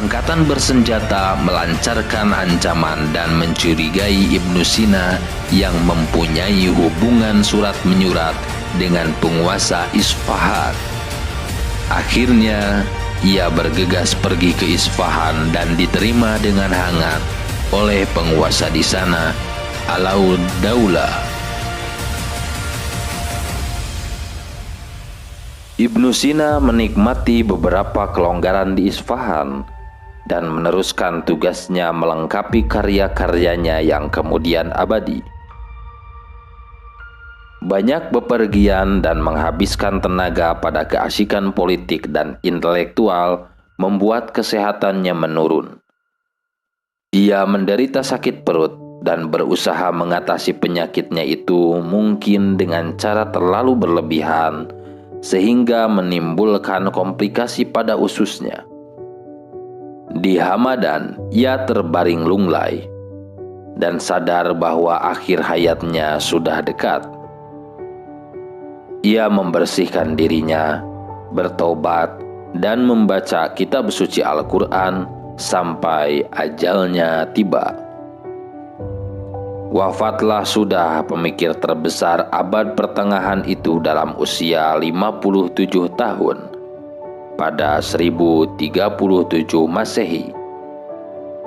angkatan bersenjata melancarkan ancaman dan mencurigai Ibnu Sina yang mempunyai hubungan surat menyurat dengan penguasa Isfahan. Akhirnya, ia bergegas pergi ke Isfahan dan diterima dengan hangat oleh penguasa di sana, Alauddaulah. Ibnu Sina menikmati beberapa kelonggaran di Isfahan dan meneruskan tugasnya melengkapi karya-karyanya yang kemudian abadi. Banyak bepergian dan menghabiskan tenaga pada keasikan politik dan intelektual membuat kesehatannya menurun. Ia menderita sakit perut dan berusaha mengatasi penyakitnya itu mungkin dengan cara terlalu berlebihan, sehingga menimbulkan komplikasi pada ususnya. Di Hamadan, ia terbaring lunglai dan sadar bahwa akhir hayatnya sudah dekat. Ia membersihkan dirinya, bertobat, dan membaca kitab suci Al-Quran sampai ajalnya tiba. Wafatlah sudah pemikir terbesar abad pertengahan itu dalam usia 57 tahun pada 1037 Masehi,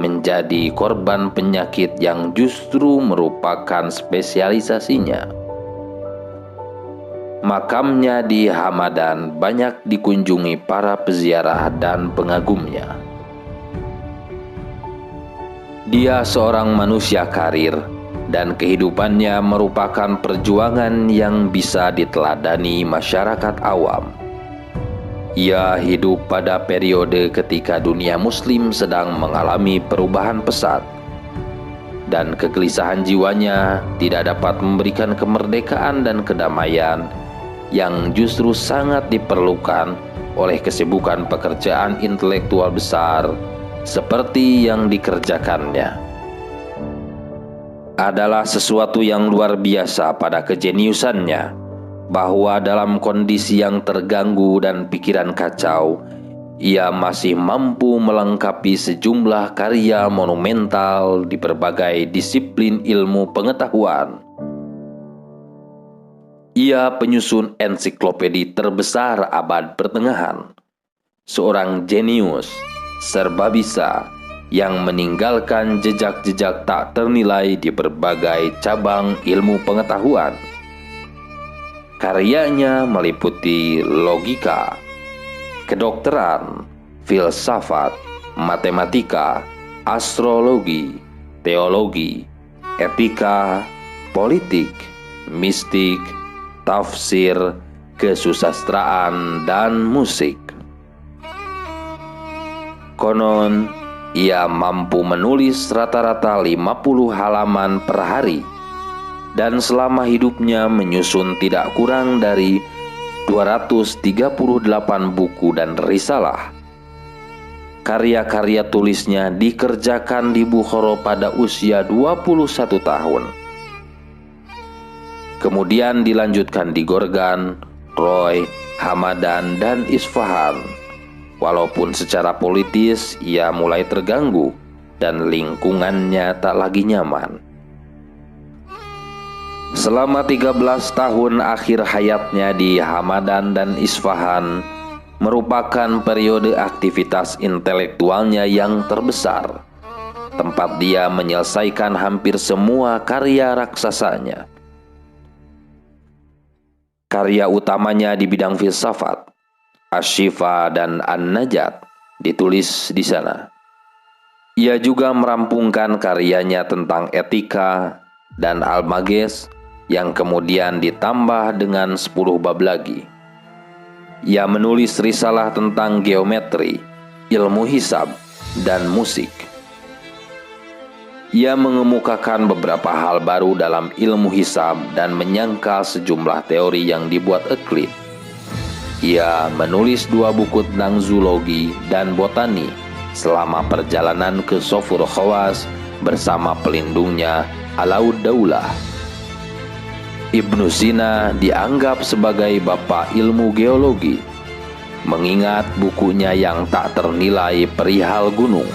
menjadi korban penyakit yang justru merupakan spesialisasinya. Makamnya di Hamadan banyak dikunjungi para peziarah dan pengagumnya. Dia seorang manusia karir, dan kehidupannya merupakan perjuangan yang bisa diteladani masyarakat awam. Ia hidup pada periode ketika dunia muslim sedang mengalami perubahan pesat, dan kegelisahan jiwanya tidak dapat memberikan kemerdekaan dan kedamaian yang justru sangat diperlukan oleh kesibukan pekerjaan intelektual besar seperti yang dikerjakannya. Adalah sesuatu yang luar biasa pada kejeniusannya, bahwa dalam kondisi yang terganggu dan pikiran kacau, ia masih mampu melengkapi sejumlah karya monumental di berbagai disiplin ilmu pengetahuan. Ia penyusun ensiklopedi terbesar abad pertengahan, seorang jenius, serba bisa, yang meninggalkan jejak-jejak tak ternilai di berbagai cabang ilmu pengetahuan. Karyanya meliputi logika, kedokteran, filsafat, matematika, astrologi, teologi, etika, politik, mistik, tafsir, kesusastraan, dan musik. Konon, ia mampu menulis rata-rata 50 halaman per hari, dan selama hidupnya menyusun tidak kurang dari 238 buku dan risalah. Karya-karya tulisnya dikerjakan di Bukhara pada usia 21 tahun. Kemudian dilanjutkan di Gorgan, Roy, Hamadan, dan Isfahan. Walaupun secara politis ia mulai terganggu dan lingkungannya tak lagi nyaman. Selama 13 tahun akhir hayatnya di Hamadan dan Isfahan merupakan periode aktivitas intelektualnya yang terbesar, tempat dia menyelesaikan hampir semua karya raksasanya. Karya utamanya di bidang filsafat, Asy-Syifa dan An-Najat, ditulis di sana. Ia juga merampungkan karyanya tentang etika dan Al-Maghes yang kemudian ditambah dengan 10 bab lagi. Ia menulis risalah tentang geometri, ilmu hisab, dan musik. Ia mengemukakan beberapa hal baru dalam ilmu hisab dan menyangkal sejumlah teori yang dibuat Euclid. Ia menulis 2 buku tentang zoologi dan botani selama perjalanan ke Sofur Khawas bersama pelindungnya Alauddaulah. Ibnu Sina dianggap sebagai bapak ilmu geologi. mengingat bukunya yang tak ternilai perihal gunung,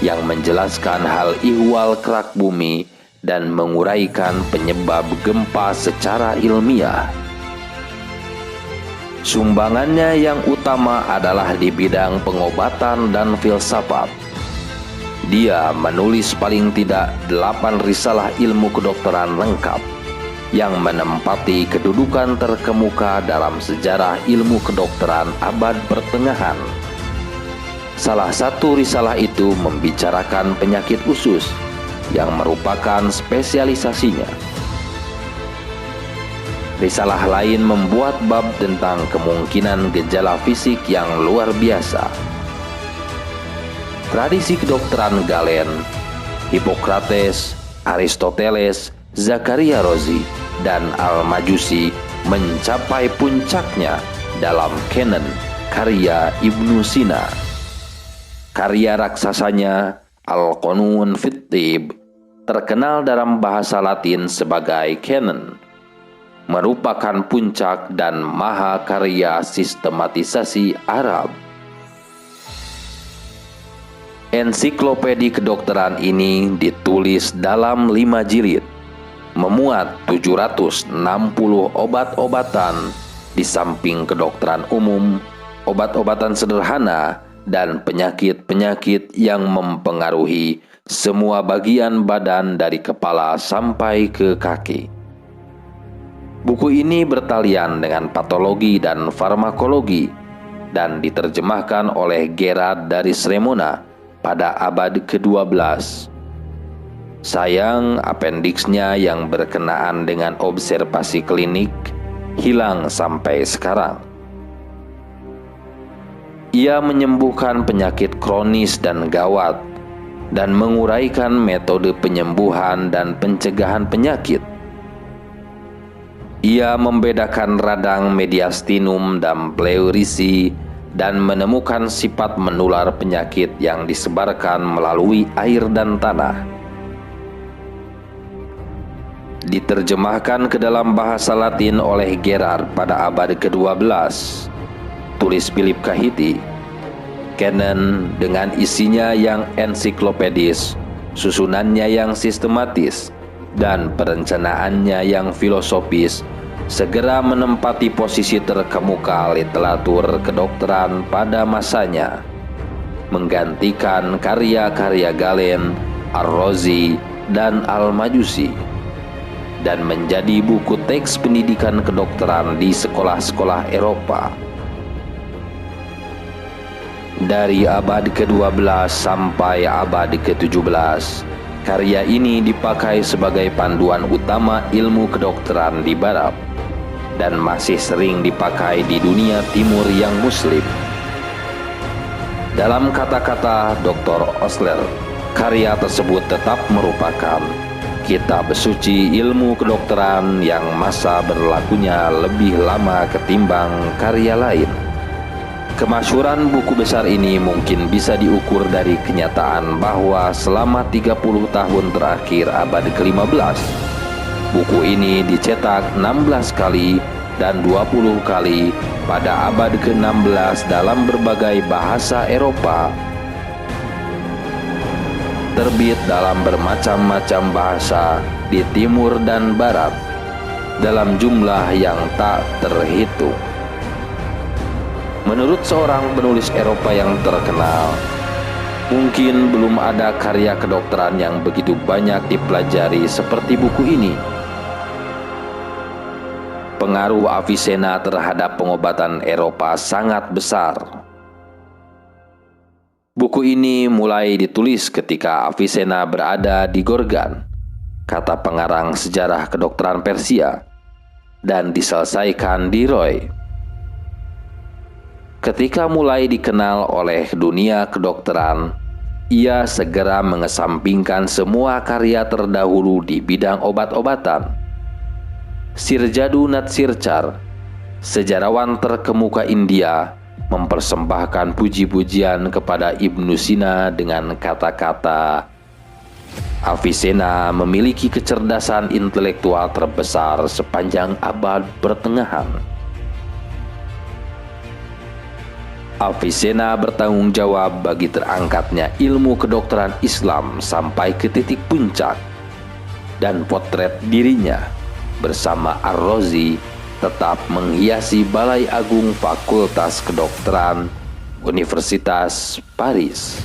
yang menjelaskan hal ihwal kerak bumi dan menguraikan penyebab gempa secara ilmiah. Sumbangannya yang utama adalah di bidang pengobatan dan filsafat. Dia menulis paling tidak 8 risalah ilmu kedokteran lengkap yang menempati kedudukan terkemuka dalam sejarah ilmu kedokteran abad pertengahan. Salah satu risalah itu membicarakan penyakit usus yang merupakan spesialisasinya. Risalah lain membuat bab tentang kemungkinan gejala fisik yang luar biasa. Tradisi kedokteran Galen, Hippocrates, Aristoteles, Zakaria Rozi, dan Al-Majusi mencapai puncaknya dalam kanon karya Ibnu Sina. Karya raksasanya Al-Qanun fit Tib, terkenal dalam bahasa Latin sebagai kanon, merupakan puncak dan mahakarya sistematisasi Arab. Ensiklopedi kedokteran ini ditulis dalam 5 jilid, memuat 760 obat-obatan, di samping kedokteran umum, obat-obatan sederhana, dan penyakit-penyakit yang mempengaruhi semua bagian badan dari kepala sampai ke kaki. Buku ini bertalian dengan patologi dan farmakologi dan diterjemahkan oleh Gerard dari Sremona pada abad ke-12. Sayang, apendiksnya yang berkenaan dengan observasi klinik hilang sampai sekarang. Ia menyembuhkan penyakit kronis dan gawat dan menguraikan metode penyembuhan dan pencegahan penyakit. Ia membedakan radang mediastinum dan pleurisi dan menemukan sifat menular penyakit yang disebarkan melalui air dan tanah. Diterjemahkan ke dalam bahasa Latin oleh Gerard pada abad ke-12. Tulis Philip Kahiti. Kanon dengan isinya yang ensiklopedis, susunannya yang sistematis, dan perencanaannya yang filosofis segera menempati posisi terkemuka literatur kedokteran pada masanya, menggantikan karya-karya Galen, Ar-Razi, dan Al-Majusi, dan menjadi buku teks pendidikan kedokteran di sekolah-sekolah Eropa. Dari abad ke-12 sampai abad ke-17, karya ini dipakai sebagai panduan utama ilmu kedokteran di Barat dan masih sering dipakai di dunia timur yang muslim. Dalam kata-kata Dr. Osler, karya tersebut tetap merupakan kitab suci ilmu kedokteran yang masa berlakunya lebih lama ketimbang karya lain. Kemasyhuran buku besar ini mungkin bisa diukur dari kenyataan bahwa selama 30 tahun terakhir abad ke-15, buku ini dicetak 16 kali dan 20 kali pada abad ke-16 dalam berbagai bahasa Eropa. Terbit dalam bermacam-macam bahasa di timur dan barat, dalam jumlah yang tak terhitung. Menurut seorang penulis Eropa yang terkenal, mungkin belum ada karya kedokteran yang begitu banyak dipelajari seperti buku ini. Pengaruh Avicenna terhadap pengobatan Eropa sangat besar. Buku ini mulai ditulis ketika Avicenna berada di Gorgan, kata pengarang sejarah kedokteran Persia, dan diselesaikan di Roy. Ketika mulai dikenal oleh dunia kedokteran, ia segera mengesampingkan semua karya terdahulu di bidang obat-obatan. Sirjadu Natsirchar, sejarawan terkemuka India, mempersembahkan puji-pujian kepada Ibnu Sina dengan kata-kata, Avicenna memiliki kecerdasan intelektual terbesar sepanjang abad pertengahan. Avicenna bertanggung jawab bagi terangkatnya ilmu kedokteran Islam sampai ke titik puncak, dan potret dirinya bersama Ar-Razi tetap menghiasi Balai Agung Fakultas Kedokteran Universitas Paris.